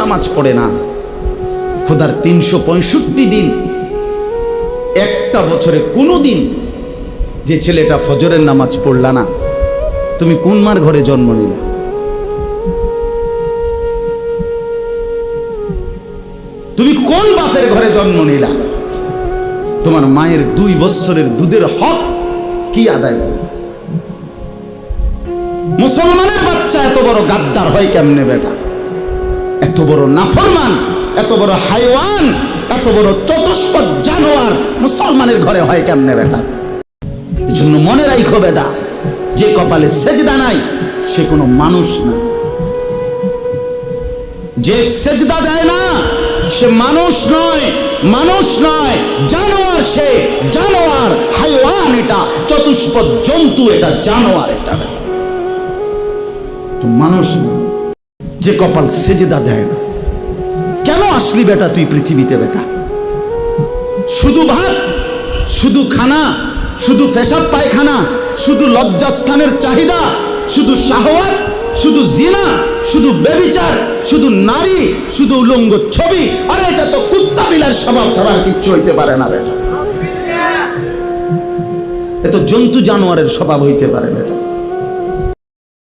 নামাজ পড়ে না। খোদার 365 দিন, একটা বছরে কোনো দিন যে ছেলেটা ফজরের নামাজ পড়লা না, তুমি কোন মার ঘরে জন্ম নিলা? তুমি কোন বাপের ঘরে জন্ম নিলা? তোমার মায়ের 2 বছরের দুধের হক কি আদায় করবে? মুসলমানের বাচ্চা এত বড় গাদ্দার হয় কেমনে বেটা? এত বড় নাফরমান, এত বড় হাইওয়ান, এত বড় চতুষ্পদ জানোয়ার মুসলমানের ঘরে হয় কেমনে বেটা? এই জন্য মনে রাখো বেটা, যে কপালে সেজদা নাই সে কোনো মানুষ না। যে সেজদা দেয় না সে মানুষ নয়, মানুষ নয়, জানোয়ার। সে জানোয়ার, হাইওয়ান, এটা চতুষ্পদ জন্তু, এটা জানোয়ার, এটা তো মানুষ না। যে কপাল সেজদা দেয় না। কেন আসলি বেটা তুই পৃথিবীতে বেটা? শুধু ভাত, শুধু খানা, শুধু পেশাব পায়খানা, শুধু লজ্জাস্থানের চাহিদা, শুধু শাহওয়াত, শুধু জিনা, শুধু ব্যভিচার, শুধু নারী, শুধু উলঙ্গ ছবি। আরে এটা তো কুত্তা বিলার স্বভাব ছাড়া কিচ্ছু হইতে পারে না বেটা। এ তো জন্তু জানোয়ারের স্বভাব হইতে পারে বেটা।